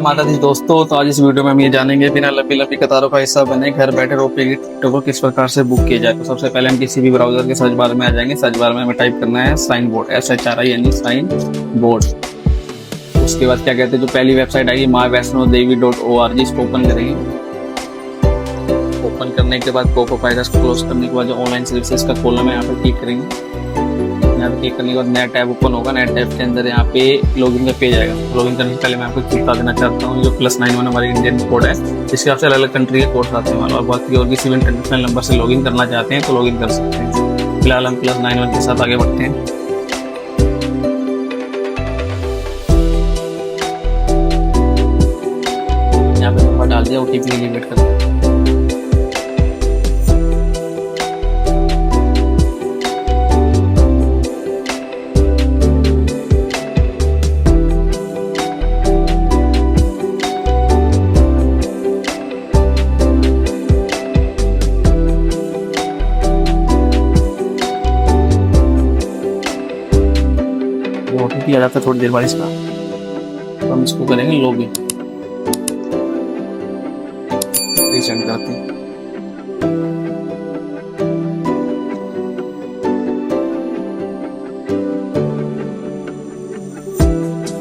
माता दी दोस्तों, तो आज इस वीडियो में हम ये जानेंगे बिना लंबी लंबी कतारों का हिस्सा बने घर बैठे रोपवे की टिकटों को किस प्रकार से बुक किया जाए। तो सबसे पहले हम किसी भी ब्राउजर के सर्च बार में आ जाएंगे। सर्च बार में हमें टाइप करना है साइन बोर्ड, SHRI यानी साइन बोर्ड। उसके बाद क्या कहते हैं, जो पहली वेबसाइट आएगी maivashnodevi.org, इसको ओपन करेंगे। ओपन करने के बाद पॉपअप आएगा, इसको क्लोज करने के बाद जो ऑनलाइन सर्विसेज का कॉलम है यहाँ पे क्लिक करेंगे। यहाँ पे क्लिक करने के बाद नया टैब ओपन होगा। नया टैब के अंदर यहाँ पे लॉगिन का पेज आएगा। लॉगिन करने से पहले मैं आपको बता देना चाहता हूँ, जो +91 हमारी इंडियन कोड है, इसके आपसे अलग अलग कंट्री के कोड आते हैं और बाकी और किसी भी इंटरनेशनल नंबर से लॉगिन करना चाहते हैं तो लॉगिन कर सकते हैं। फिलहाल हम +91 के साथ आगे बढ़ते हैं। यहाँ पे नंबर डाल दिया, OTP के लिए वेट करते हैं। OTP आ जाता है थोड़ी देर बाद इसका, तो हम इसको करेंगे लॉगिन, रीसेंड करते हैं।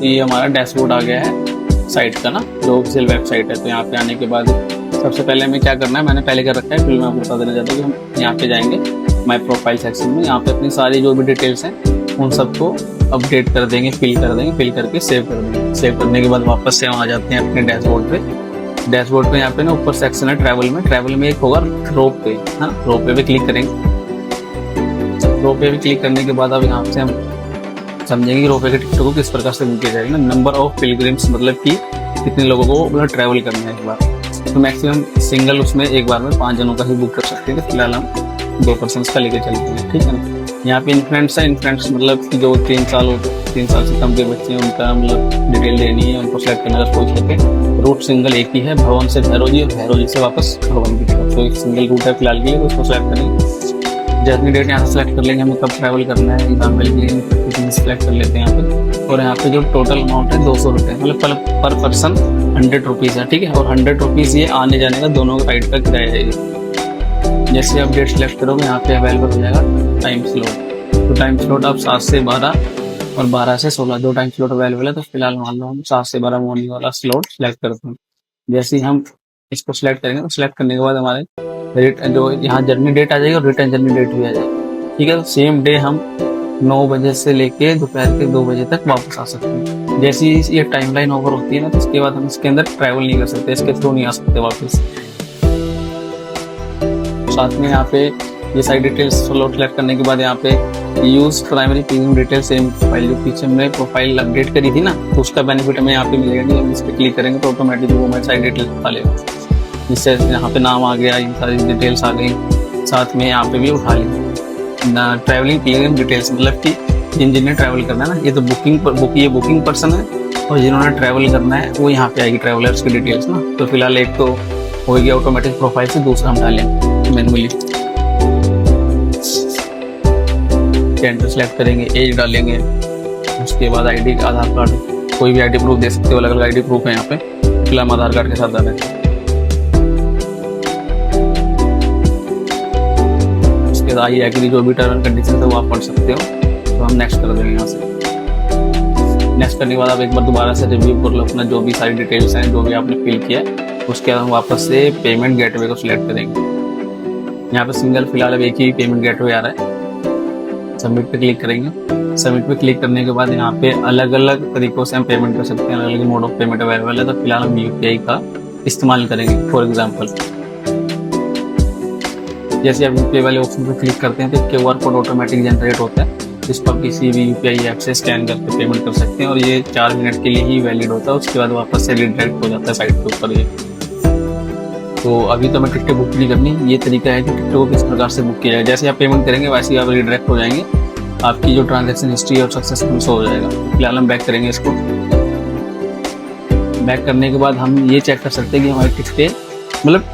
ये हमारा डैशबोर्ड आ गया है साइट का ना, जो ऑफिशियल वेबसाइट है। तो यहाँ पे आने के बाद सबसे पहले हमें क्या करना है, मैंने पहले कर रखा है, फिर मैं आपको बता देना चाहता हूँ कि हम यहाँ पे जाएंगे माई प्रोफाइल सेक्शन में। यहाँ पे अपनी सारी जो भी डिटेल्स हैं उन सबको अपडेट कर देंगे, फिल कर देंगे, फिल करके सेव कर देंगे। सेव करने के बाद वापस से हम आ जाते हैं अपने डैशबोर्ड पे। डैशबोर्ड पे यहाँ पे ना ऊपर सेक्शन है ट्रैवल में। ट्रैवल में एक होगा रोप पे, हाँ रोप पे क्लिक करेंगे। रोप पे क्लिक करने के बाद अब यहाँ से हम समझेंगे कि रोप पे के टिकटों को किस प्रकार से बुक किया जाएगा। नंबर ऑफ पिलग्रिम्स मतलब कि कितने लोगों को मतलब ट्रैवल करना है एक बार। तो मैक्सिमम सिंगल उसमें एक बार में 5 जनों का ही बुक कर सकते हैं। तो फिलहाल हम 2 पर्सन का लेके चलते हैं, ठीक है ना। यहाँ पे इन्फ्लुएंस है, इन्फ्लुएंस मतलब कि जो 3 साल से कम के बच्चे हैं उनका मतलब डिटेल देनी है, उनको सेलेक्ट करना है। सोच लेते हैं रूट सिंगल एक ही है, भवन से भैरव और भैरव से वापस भवन की तरफ। तो एक सिंगल रूट है फिलहाल के लिए, तो उसको सेलेक्ट करेंगे। जर्नी डेट यहाँ से सेलेक्ट कर लेंगे, हमें कब ट्रैवल करना है, एग्जाम्पल के लिए सेलेक्ट कर लेते हैं यहाँ पे। और यहाँ पे जो टोटल अमाउंट है 200 रुपये, मतलब पर पर्सन 100 रुपीज़ है, ठीक है। और 100 रुपीज़ ये आने जाने का दोनों राइड का किराया है। जैसे आप डेट सेलेक्ट करोगे यहाँ पे अवेलेबल हो जाएगा टाइम स्लॉट। तो टाइम स्लॉट आप 7 से 12 और 12 से 16 2 टाइम स्लॉट अवेलेबल है। तो फिलहाल मान लो हम 7 से 12 मॉर्निंग वाला स्लॉट सेलेक्ट करते हैं। जैसे ही हम इसको सिलेक्ट करेंगे तो सिलेक्ट करने के बाद हमारे जो यहाँ जर्नी डेट आ जाएगी और रिटर्न जर्नी डेट भी आ जाएगी, ठीक है। तो सेम डे हम 9 बजे से लेके दोपहर के 2 बजे तक वापस आ सकते हैं। जैसे ही ये टाइमलाइन ओवर होती है ना, तो इसके बाद हम इसके अंदर ट्रैवल नहीं कर सकते, इसके थ्रू नहीं आ सकते वापस। साथ में यहाँ पे ये सारी डिटेल्स सेलेक्ट करने के बाद यहाँ पे use primary Pilgrim detail same profile, जो पीछे हमने प्रोफाइल अपडेट करी थी ना, तो उसका बेनिफिट हमें यहाँ पे मिलेगा कि हम इस पर क्लिक करेंगे तो ऑटोमेटिक वो हमारी सारी डिटेल्स उठा लेगा। जिससे यहाँ पे नाम आ गया, ये सारी डिटेल्स आ गई, साथ में यहाँ पे भी उठा ली ट्रैवलिंग पिलग्रिम डिटेल्स, मतलब कि जिन्हें ट्रैवल करना है ना, ये तो बुकिंग पर्सन है, और जिन्होंने ट्रैवल करना है वो यहाँ पे आएगी ट्रैवलर्स की डिटेल्स ना। तो फिलहाल एक तो हो गया ऑटोमेटिक प्रोफाइल से, दूसरा हम डालेंगे मैनुअली। जेंडर सेलेक्ट करेंगे, एज डालेंगे, उसके बाद आईडी, आधार कार्ड, कोई भी आईडी प्रूफ दे सकते हो, अलग अलग आईडी प्रूफ है यहाँ पे। फिलहाल हम आधार कार्ड के साथ डालेंगे। उसके बाद आई एग्री, जो भी टर्म एंड कंडीशन है वो आप पढ़ सकते हो। तो हम नेक्स्ट कर देंगे यहाँ से। नेक्स्ट करने के बाद आप एक बार दोबारा से रिव्यू कर लो अपना जो भी सारी डिटेल्स हैं, जो भी आपने फिल किया है। उसके बाद हम वापस से पेमेंट गेटवे को सिलेक्ट करेंगे। यहाँ पे सिंगल फिलहाल अब एक ही पेमेंट गेटवे आ रहा है। सबमिट पे क्लिक करेंगे। सबमिट पे क्लिक करने के बाद यहाँ पे अलग अलग तरीकों से हम पेमेंट कर सकते हैं, अलग अलग मोड ऑफ पेमेंट अवेलेबल है। तो फिलहाल हम UPI का इस्तेमाल करेंगे। फॉर एग्जांपल जैसे आप UPI वाले ऑप्शन पे क्लिक करते हैं तो QR कोड ऑटोमेटिक जनरेट होता है, जिस पर किसी भी UPI ऐप से स्कैन करके पेमेंट कर सकते हैं, और ये 4 मिनट के लिए ही वैलिड होता है। उसके बाद वापस से रिडायरेक्ट हो जाता है साइट के ऊपर। ये तो अभी तो हमें टिकटें बुक नहीं करनी, ये तरीका है कि टिकटों को किस प्रकार से बुक किया जाए। जैसे आप पेमेंट करेंगे वैसे ही आप रिडायरेक्ट हो जाएंगे, आपकी जो ट्रांजैक्शन हिस्ट्री और सक्सेसफुल शो हो जाएगा। फिलहाल हम बैक करेंगे इसको। बैक करने के बाद हम ये चेक कर सकते हैं कि हमारी टिकटें मतलब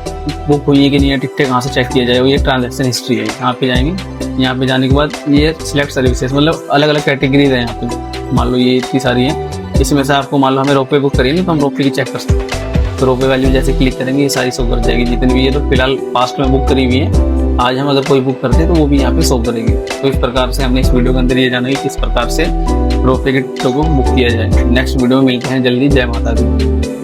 बुक हुई है कि नहीं है। टिकटें कहाँ से चेक किया जाए, ये ट्रांजैक्शन हिस्ट्री है। यहाँ पे जाएंगे, यहाँ पे जाने के बाद ये सिलेक्ट सर्विसेज, मतलब अलग अलग कैटेगरीज है यहाँ पे। मान लो ये इतनी सारी हैं, इसमें से आपको मान लो हमें रोपवे बुक करेंगे तो हम रोपवे की चेक कर सकते हैं। तो रोपवे वैल्यू जैसे क्लिक करेंगे ये सारी शो कर जाएगी जितनी भी है। तो फिलहाल पास्ट में बुक करी हुई है, आज हम अगर कोई बुक करते हैं तो वो भी यहाँ पे शो करेगी। तो इस प्रकार से हमने इस वीडियो के अंदर ये जाना है किस प्रकार से रोपवे के टिकटों को बुक किया जाए। नेक्स्ट वीडियो में मिलते हैं जल्दी। जय माता दी।